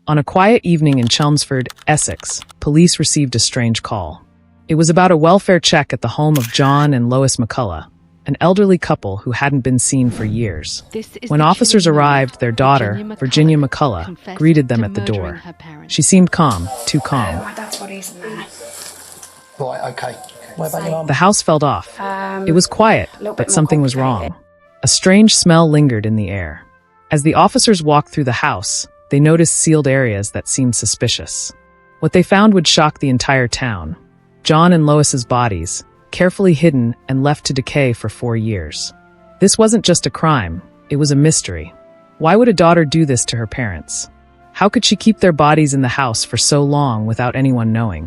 On a quiet evening in Chelmsford, Essex, police received a strange call. It was about a welfare check at the home of John and Lois McCullough, an elderly couple who hadn't been seen for years. When officers arrived, their daughter, Virginia McCullough, greeted them at the door. She seemed calm, too calm. My dad's body's in there. Right, okay. What about your mum? The house felt off. It was quiet, but something was wrong. A strange smell lingered in the air. As the officers walked through the house, they noticed sealed areas that seemed suspicious. What they found would shock the entire town. John and Lois's bodies, carefully hidden and left to decay for 4 years. This wasn't just a crime, it was a mystery. Why would a daughter do this to her parents? How could she keep their bodies in the house for so long without anyone knowing?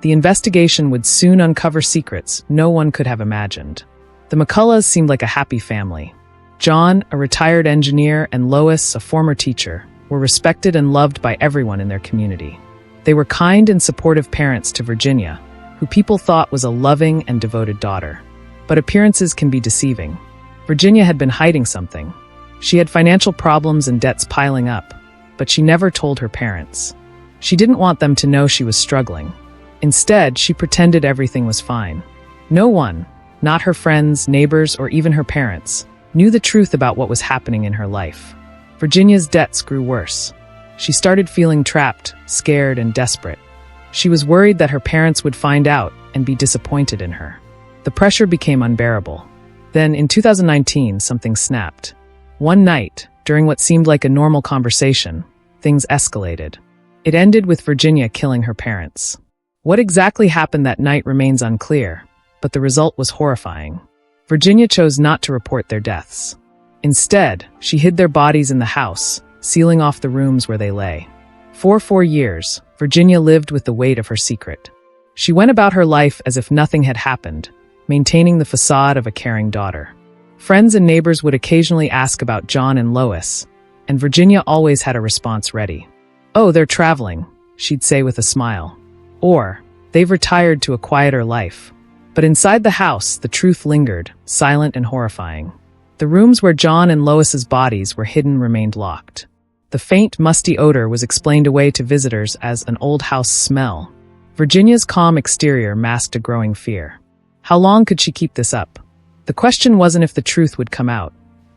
The investigation would soon uncover secrets no one could have imagined. The McCulloughs seemed like a happy family. John, a retired engineer, and Lois, a former teacher, were respected and loved by everyone in their community. They were kind and supportive parents to Virginia, who people thought was a loving and devoted daughter. But appearances can be deceiving. Virginia had been hiding something. She had financial problems and debts piling up, but she never told her parents. She didn't want them to know she was struggling. Instead, she pretended everything was fine. No one, not her friends, neighbors, or even her parents, knew the truth about what was happening in her life. Virginia's debts grew worse. She started feeling trapped, scared, and desperate. She was worried that her parents would find out and be disappointed in her. The pressure became unbearable. Then, in 2019, something snapped. One night, during what seemed like a normal conversation, things escalated. It ended with Virginia killing her parents. What exactly happened that night remains unclear, but the result was horrifying. Virginia chose not to report their deaths. Instead, she hid their bodies in the house, sealing off the rooms where they lay. For 4 years, Virginia lived with the weight of her secret. She went about her life as if nothing had happened, maintaining the facade of a caring daughter. Friends and neighbors would occasionally ask about John and Lois, and Virginia always had a response ready. "Oh, they're traveling," she'd say with a smile. Or, "They've retired to a quieter life." But inside the house, the truth lingered, silent and horrifying. The rooms where John and Lois's bodies were hidden remained locked. The faint, musty odor was explained away to visitors as an old house smell. Virginia's calm exterior masked a growing fear. How long could she keep this up? The question wasn't if the truth would come out.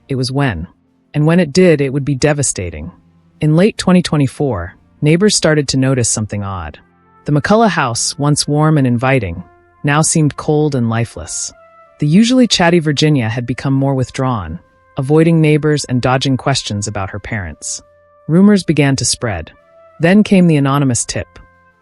It was when. And when it did, it would be devastating. In late 2024, neighbors started to notice something odd. The McCullough house, once warm and inviting, now seemed cold and lifeless. The usually chatty Virginia had become more withdrawn, avoiding neighbors and dodging questions about her parents. Rumors began to spread. Then came the anonymous tip.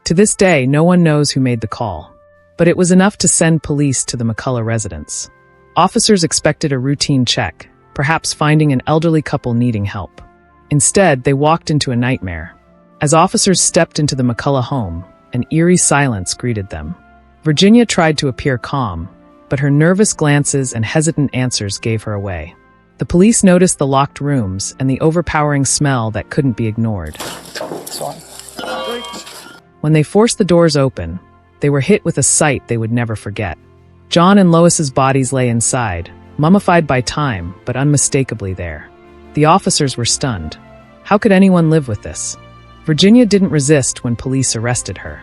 To this day, no one knows who made the call. But it was enough to send police to the McCullough residence. Officers expected a routine check, perhaps finding an elderly couple needing help. Instead, they walked into a nightmare. As officers stepped into the McCullough home, an eerie silence greeted them. Virginia tried to appear calm, but her nervous glances and hesitant answers gave her away. The police noticed the locked rooms and the overpowering smell that couldn't be ignored. When they forced the doors open, they were hit with a sight they would never forget. John and Lois's bodies lay inside, mummified by time, but unmistakably there. The officers were stunned. How could anyone live with this? Virginia didn't resist when police arrested her.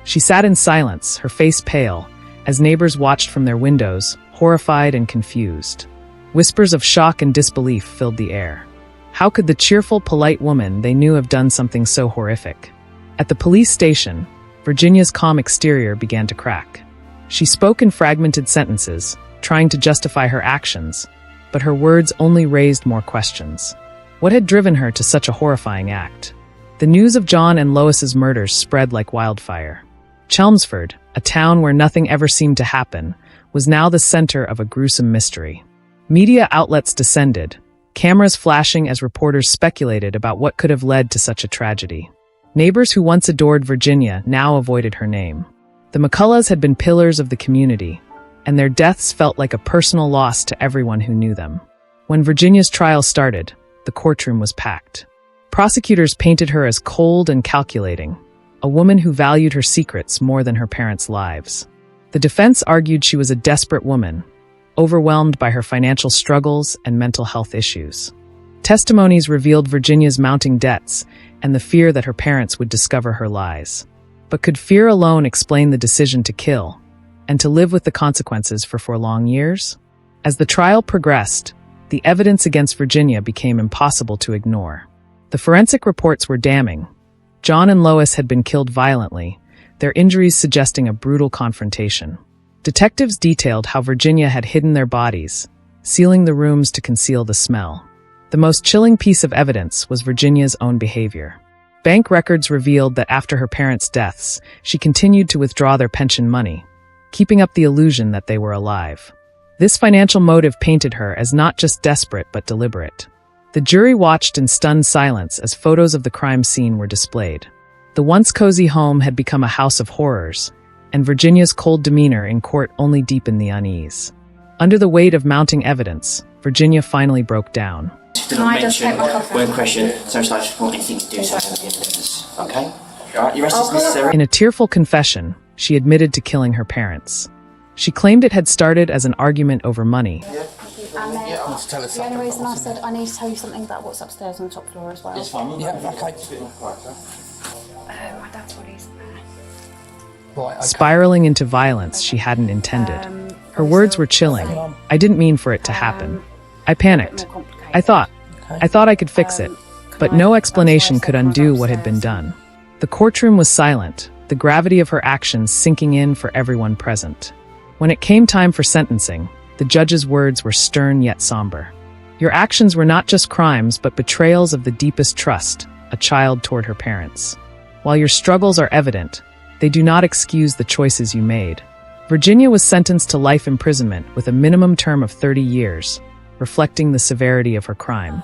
She sat in silence, her face pale, as neighbors watched from their windows, horrified and confused. Whispers of shock and disbelief filled the air. How could the cheerful, polite woman they knew have done something so horrific? At the police station, Virginia's calm exterior began to crack. She spoke in fragmented sentences, trying to justify her actions, but her words only raised more questions. What had driven her to such a horrifying act? The news of John and Lois's murders spread like wildfire. Chelmsford, a town where nothing ever seemed to happen, was now the center of a gruesome mystery. Media outlets descended, cameras flashing as reporters speculated about what could have led to such a tragedy. Neighbors who once adored Virginia now avoided her name. The McCulloughs had been pillars of the community, and their deaths felt like a personal loss to everyone who knew them. When Virginia's trial started, the courtroom was packed. Prosecutors painted her as cold and calculating, a woman who valued her secrets more than her parents' lives. The defense argued she was a desperate woman, overwhelmed by her financial struggles and mental health issues. Testimonies revealed Virginia's mounting debts and the fear that her parents would discover her lies. But could fear alone explain the decision to kill and to live with the consequences for 4 long years? As the trial progressed, the evidence against Virginia became impossible to ignore. The forensic reports were damning. John and Lois had been killed violently, their injuries suggesting a brutal confrontation. Detectives detailed how Virginia had hidden their bodies, sealing the rooms to conceal the smell. The most chilling piece of evidence was Virginia's own behavior. Bank records revealed that after her parents' deaths, she continued to withdraw their pension money, keeping up the illusion that they were alive. This financial motive painted her as not just desperate but deliberate. The jury watched in stunned silence as photos of the crime scene were displayed. The once cozy home had become a house of horrors, and Virginia's cold demeanor in court only deepened the unease. Under the weight of mounting evidence, Virginia finally broke down. Do not mention, word question, social life report, anything to do with the evidence. Okay? Alright, your rest is necessary. In a tearful confession, she admitted to killing her parents. She claimed it had started as an argument over money. To tell us The only something. reason I said I need to tell you something about what's upstairs on the top floor as well. It's fine. Yeah, okay. My dad's body's there. Right, okay. Spiraling into violence she hadn't intended. Her words were chilling. I didn't mean for it to happen. I panicked. I thought I could fix it, but no explanation could undo what had been done. The courtroom was silent, the gravity of her actions sinking in for everyone present. When it came time for sentencing, the judge's words were stern yet somber. Your actions were not just crimes, but betrayals of the deepest trust, a child toward her parents. While your struggles are evident, they do not excuse the choices you made. Virginia was sentenced to life imprisonment with a minimum term of 30 years, reflecting the severity of her crime.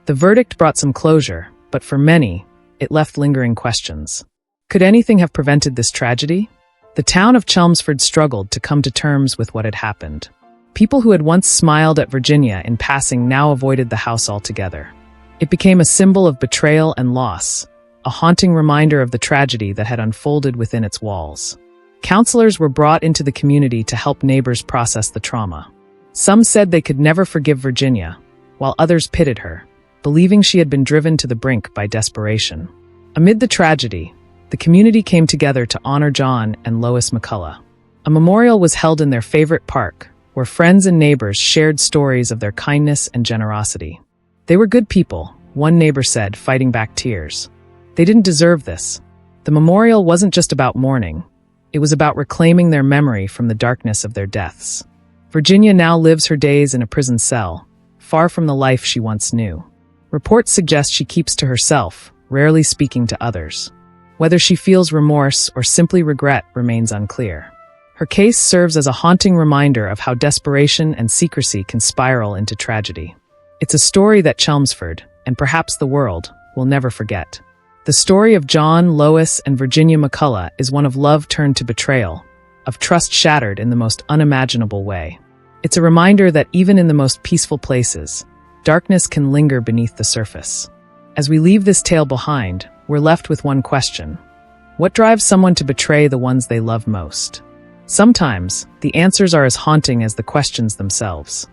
The verdict brought some closure, but for many, it left lingering questions. Could anything have prevented this tragedy? The town of Chelmsford struggled to come to terms with what had happened. People who had once smiled at Virginia in passing now avoided the house altogether. It became a symbol of betrayal and loss, a haunting reminder of the tragedy that had unfolded within its walls. Counselors were brought into the community to help neighbors process the trauma. Some said they could never forgive Virginia, while others pitied her, believing she had been driven to the brink by desperation. Amid the tragedy, the community came together to honor John and Lois McCullough. A memorial was held in their favorite park, where friends and neighbors shared stories of their kindness and generosity. They were good people, one neighbor said, fighting back tears. They didn't deserve this. The memorial wasn't just about mourning. It was about reclaiming their memory from the darkness of their deaths. Virginia now lives her days in a prison cell, far from the life she once knew. Reports suggest she keeps to herself, rarely speaking to others. Whether she feels remorse or simply regret remains unclear. Her case serves as a haunting reminder of how desperation and secrecy can spiral into tragedy. It's a story that Chelmsford, and perhaps the world, will never forget. The story of John, Lois, and Virginia McCullough is one of love turned to betrayal, of trust shattered in the most unimaginable way. It's a reminder that even in the most peaceful places, darkness can linger beneath the surface. As we leave this tale behind, we're left with one question. What drives someone to betray the ones they love most? Sometimes, the answers are as haunting as the questions themselves.